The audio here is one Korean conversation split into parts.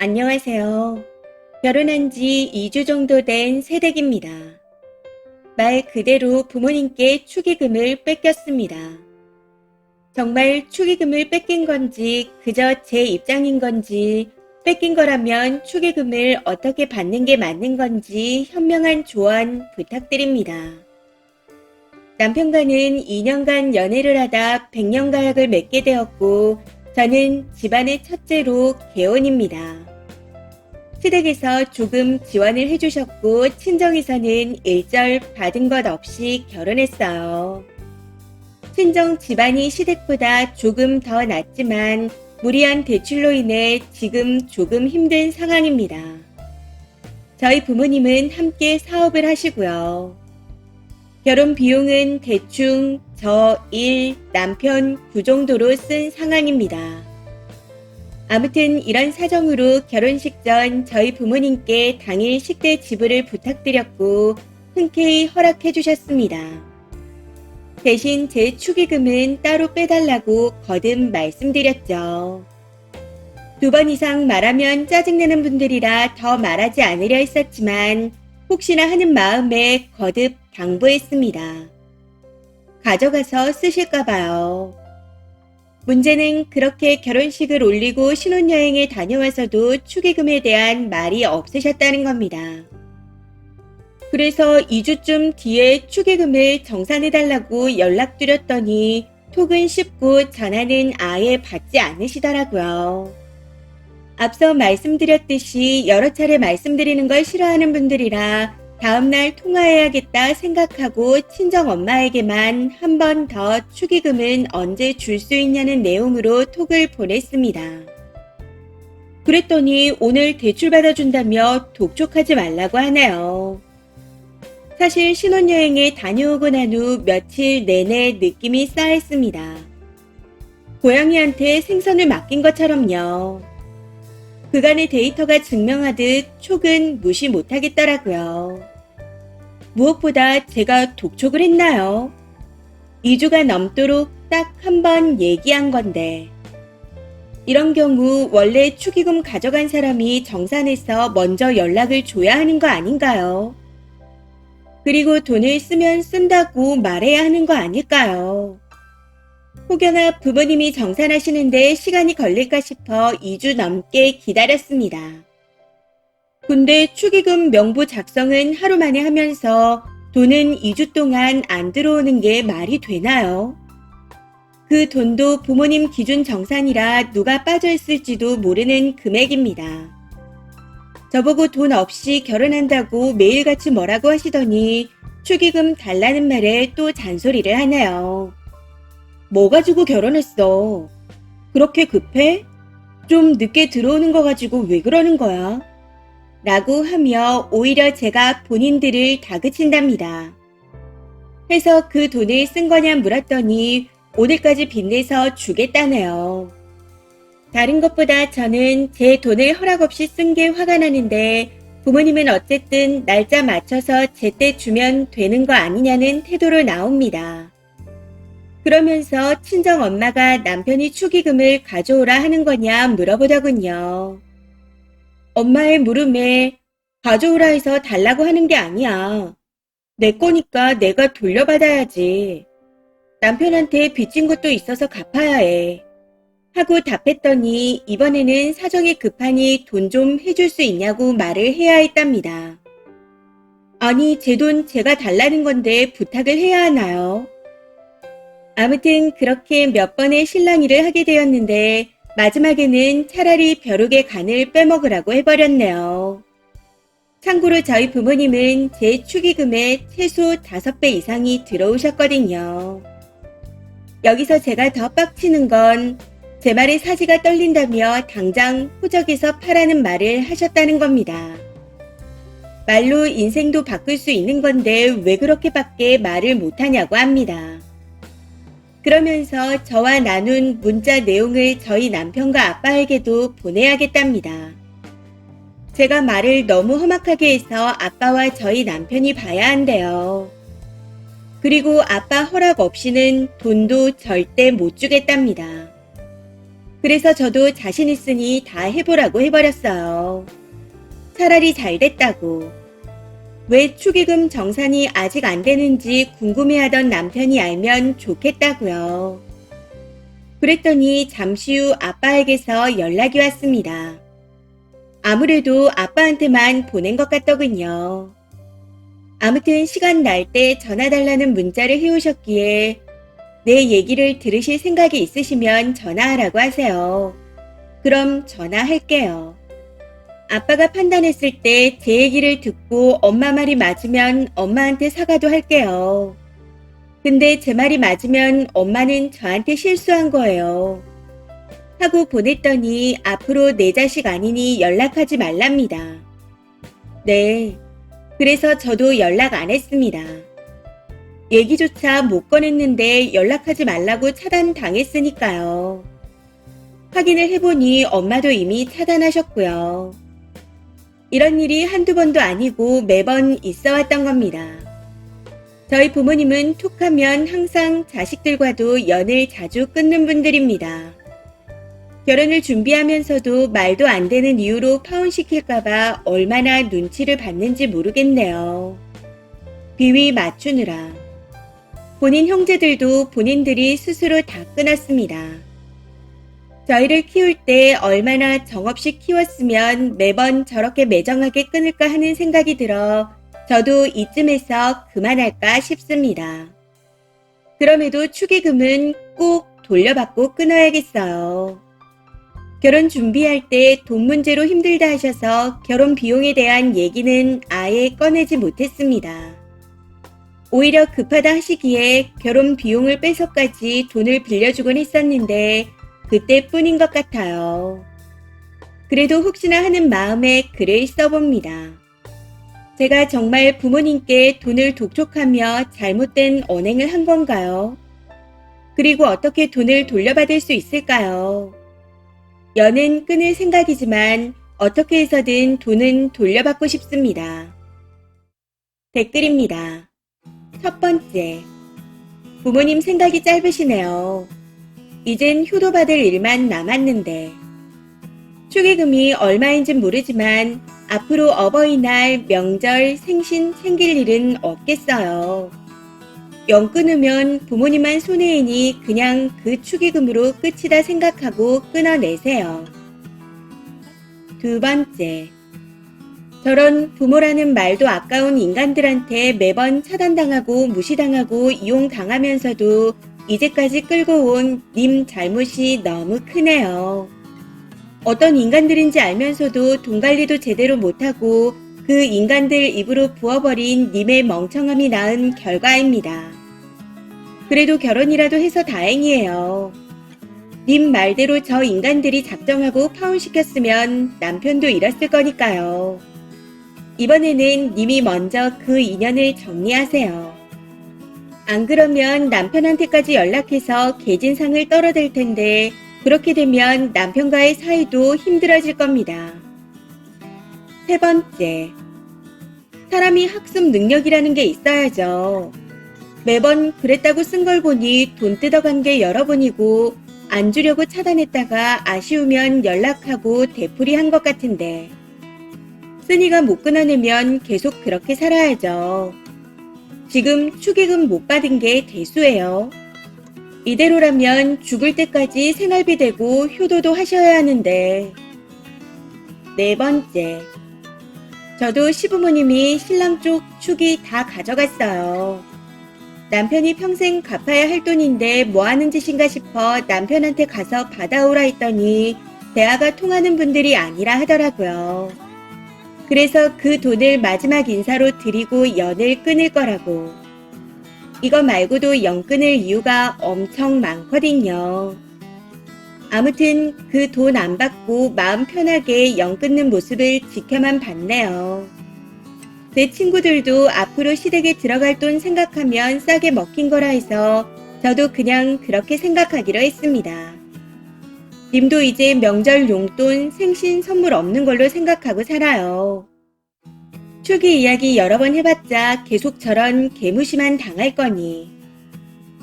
안녕하세요. 결혼한 지 2주 정도 된 새댁입니다. 말 그대로 부모님께 축의금을 뺏겼습니다. 정말 축의금을 뺏긴 건지 그저 제 입장인 건지 뺏긴 거라면 축의금을 어떻게 받는 게 맞는 건지 현명한 조언 부탁드립니다. 남편과는 2년간 연애를 하다 백년가약을 맺게 되었고 저는 집안의 첫째로 개혼입니다. 시댁에서 조금 지원을 해주셨고 친정에서는 일절 받은 것 없이 결혼했어요. 친정 집안이 시댁보다 조금 더 낫지만 무리한 대출로 인해 지금 조금 힘든 상황입니다. 저희 부모님은 함께 사업을 하시고요. 결혼 비용은 대충 저 1, 남편 9 정도로 쓴 상황입니다. 아무튼 이런 사정으로 결혼식 전 저희 부모님께 당일 식대 지불을 부탁드렸고 흔쾌히 허락해 주셨습니다. 대신 제 축의금은 따로 빼달라고 거듭 말씀드렸죠. 2번 이상 말하면 짜증내는 분들이라 더 말하지 않으려 했었지만 혹시나 하는 마음에 거듭 당부했습니다. 가져가서 쓰실까봐요. 문제는 그렇게 결혼식을 올리고 신혼여행에 다녀와서도 축의금에 대한 말이 없으셨다는 겁니다. 그래서 2주쯤 뒤에 축의금을 정산해달라고 연락드렸더니 톡은 씹고 전화는 아예 받지 않으시더라고요. 앞서 말씀드렸듯이 여러 차례 말씀드리는 걸 싫어하는 분들이라 다음날 통화해야겠다 생각하고 친정엄마에게만 한 번 더 축의금은 언제 줄 수 있냐는 내용으로 톡을 보냈습니다. 그랬더니 오늘 대출 받아준다며 독촉하지 말라고 하네요. 사실 신혼여행에 다녀오고 난 후 며칠 내내 느낌이 쌓였습니다. 고양이한테 생선을 맡긴 것처럼요. 그간의 데이터가 증명하듯 촉은 무시 못하겠더라고요. 무엇보다 제가 독촉을 했나요? 2주가 넘도록 딱 한 번 얘기한 건데. 이런 경우 원래 축의금 가져간 사람이 정산해서 먼저 연락을 줘야 하는 거 아닌가요? 그리고 돈을 쓰면 쓴다고 말해야 하는 거 아닐까요? 혹여나 부모님이 정산하시는데 시간이 걸릴까 싶어 2주 넘게 기다렸습니다. 근데 축의금 명부 작성은 하루 만에 하면서 돈은 2주 동안 안 들어오는 게 말이 되나요? 그 돈도 부모님 기준 정산이라 누가 빠져있을지도 모르는 금액입니다. 저보고 돈 없이 결혼한다고 매일같이 뭐라고 하시더니 축의금 달라는 말에 또 잔소리를 하네요. 뭐 가지고 결혼했어? 그렇게 급해? 좀 늦게 들어오는 거 가지고 왜 그러는 거야? 라고 하며 오히려 제가 본인들을 다그친답니다. 해서 그 돈을 쓴 거냐 물었더니 오늘까지 빚내서 주겠다네요. 다른 것보다 저는 제 돈을 허락 없이 쓴 게 화가 나는데 부모님은 어쨌든 날짜 맞춰서 제때 주면 되는 거 아니냐는 태도로 나옵니다. 그러면서 친정 엄마가 남편이 축의금을 가져오라 하는 거냐 물어보더군요. 엄마의 물음에 가져오라 해서 달라고 하는 게 아니야. 내 거니까 내가 돌려받아야지. 남편한테 빚진 것도 있어서 갚아야 해. 하고 답했더니 이번에는 사정이 급하니 돈 좀 해줄 수 있냐고 말을 해야 했답니다. 아니 제 돈 제가 달라는 건데 부탁을 해야 하나요? 아무튼 그렇게 몇 번의 실랑이를 하게 되었는데 마지막에는 차라리 벼룩의 간을 빼먹으라고 해버렸네요. 참고로 저희 부모님은 제 축의금의 최소 5배 이상이 들어오셨거든요. 여기서 제가 더 빡치는 건 제 말에 사지가 떨린다며 당장 호적에서 파라는 말을 하셨다는 겁니다. 말로 인생도 바꿀 수 있는 건데 왜 그렇게밖에 말을 못하냐고 합니다. 그러면서 저와 나눈 문자 내용을 저희 남편과 아빠에게도 보내야겠답니다. 제가 말을 너무 험악하게 해서 아빠와 저희 남편이 봐야 한대요. 그리고 아빠 허락 없이는 돈도 절대 못 주겠답니다. 그래서 저도 자신 있으니 다 해보라고 해버렸어요. 차라리 잘 됐다고. 왜 축의금 정산이 아직 안 되는지 궁금해하던 남편이 알면 좋겠다고요. 그랬더니 잠시 후 아빠에게서 연락이 왔습니다. 아무래도 아빠한테만 보낸 것 같더군요. 아무튼 시간 날 때 전화 달라는 문자를 해오셨기에 내 얘기를 들으실 생각이 있으시면 전화하라고 하세요. 그럼 전화할게요. 아빠가 판단했을 때 제 얘기를 듣고 엄마 말이 맞으면 엄마한테 사과도 할게요. 근데 제 말이 맞으면 엄마는 저한테 실수한 거예요. 하고 보냈더니 앞으로 내 자식 아니니 연락하지 말랍니다. 네, 그래서 저도 연락 안 했습니다. 얘기조차 못 꺼냈는데 연락하지 말라고 차단당했으니까요. 확인을 해보니 엄마도 이미 차단하셨고요. 이런 일이 한두 번도 아니고 매번 있어 왔던 겁니다. 저희 부모님은 툭하면 항상 자식들과도 연을 자주 끊는 분들입니다. 결혼을 준비하면서도 말도 안 되는 이유로 파혼시킬까봐 얼마나 눈치를 봤는지 모르겠네요. 비위 맞추느라. 본인 형제들도 본인들이 스스로 다 끊었습니다. 저희를 키울 때 얼마나 정없이 키웠으면 매번 저렇게 매정하게 끊을까 하는 생각이 들어 저도 이쯤에서 그만할까 싶습니다. 그럼에도 축의금은 꼭 돌려받고 끊어야겠어요. 결혼 준비할 때 돈 문제로 힘들다 하셔서 결혼 비용에 대한 얘기는 아예 꺼내지 못했습니다. 오히려 급하다 하시기에 결혼 비용을 빼서까지 돈을 빌려주곤 했었는데 그때뿐인 것 같아요. 그래도 혹시나 하는 마음에 글을 써봅니다. 제가 정말 부모님께 돈을 독촉하며 잘못된 언행을 한 건가요? 그리고 어떻게 돈을 돌려받을 수 있을까요? 연은 끊을 생각이지만 어떻게 해서든 돈은 돌려받고 싶습니다. 댓글입니다. 첫 번째, 부모님 생각이 짧으시네요. 이젠 효도받을 일만 남았는데. 축의금이 얼마인진 모르지만 앞으로 어버이날, 명절, 생신 챙길 일은 없겠어요. 연 끊으면 부모님만 손해이니 그냥 그 축의금으로 끝이다 생각하고 끊어내세요. 두 번째, 저런 부모라는 말도 아까운 인간들한테 매번 차단당하고 무시당하고 이용당하면서도 이제까지 끌고 온 님 잘못이 너무 크네요. 어떤 인간들인지 알면서도 돈 관리도 제대로 못하고 그 인간들 입으로 부어버린 님의 멍청함이 낳은 결과입니다. 그래도 결혼이라도 해서 다행이에요. 님 말대로 저 인간들이 작정하고 파혼시켰으면 남편도 잃었을 거니까요. 이번에는 님이 먼저 그 인연을 정리하세요. 안 그러면 남편한테까지 연락해서 개진상을 떨어댈 텐데 그렇게 되면 남편과의 사이도 힘들어질 겁니다. 세 번째, 사람이 학습 능력이라는 게 있어야죠. 매번 그랬다고 쓴 걸 보니 돈 뜯어간 게 여러 번이고 안 주려고 차단했다가 아쉬우면 연락하고 되풀이한 것 같은데 쓴이가 못 끊어내면 계속 그렇게 살아야죠. 지금 축의금 못 받은 게 대수예요. 이대로라면 죽을 때까지 생활비 대고 효도도 하셔야 하는데. 네 번째, 저도 시부모님이 신랑 쪽 축이 다 가져갔어요. 남편이 평생 갚아야 할 돈인데 뭐 하는 짓인가 싶어 남편한테 가서 받아오라 했더니 대화가 통하는 분들이 아니라 하더라고요. 그래서 그 돈을 마지막 인사로 드리고 연을 끊을 거라고. 이거 말고도 연 끊을 이유가 엄청 많거든요. 아무튼 그 돈 안 받고 마음 편하게 연 끊는 모습을 지켜만 봤네요. 제 친구들도 앞으로 시댁에 들어갈 돈 생각하면 싸게 먹힌 거라 해서 저도 그냥 그렇게 생각하기로 했습니다. 님도 이제 명절 용돈, 생신 선물 없는 걸로 생각하고 살아요. 축의 이야기 여러 번 해봤자 계속 저런 개무시만 당할 거니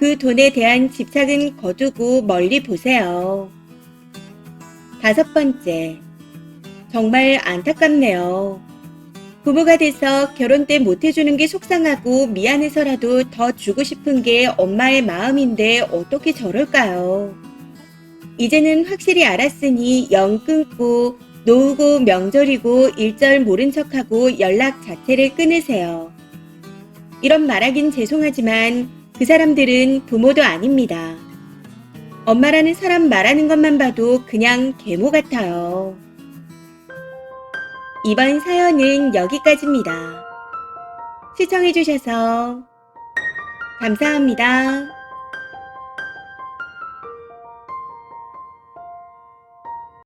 그 돈에 대한 집착은 거두고 멀리 보세요. 5번째, 정말 안타깝네요. 부모가 돼서 결혼 때 못해주는 게 속상하고 미안해서라도 더 주고 싶은 게 엄마의 마음인데 어떻게 저럴까요? 이제는 확실히 알았으니 영 끊고 노후고 명절이고 일절 모른 척하고 연락 자체를 끊으세요. 이런 말하긴 죄송하지만 그 사람들은 부모도 아닙니다. 엄마라는 사람 말하는 것만 봐도 그냥 계모 같아요. 이번 사연은 여기까지입니다. 시청해주셔서 감사합니다.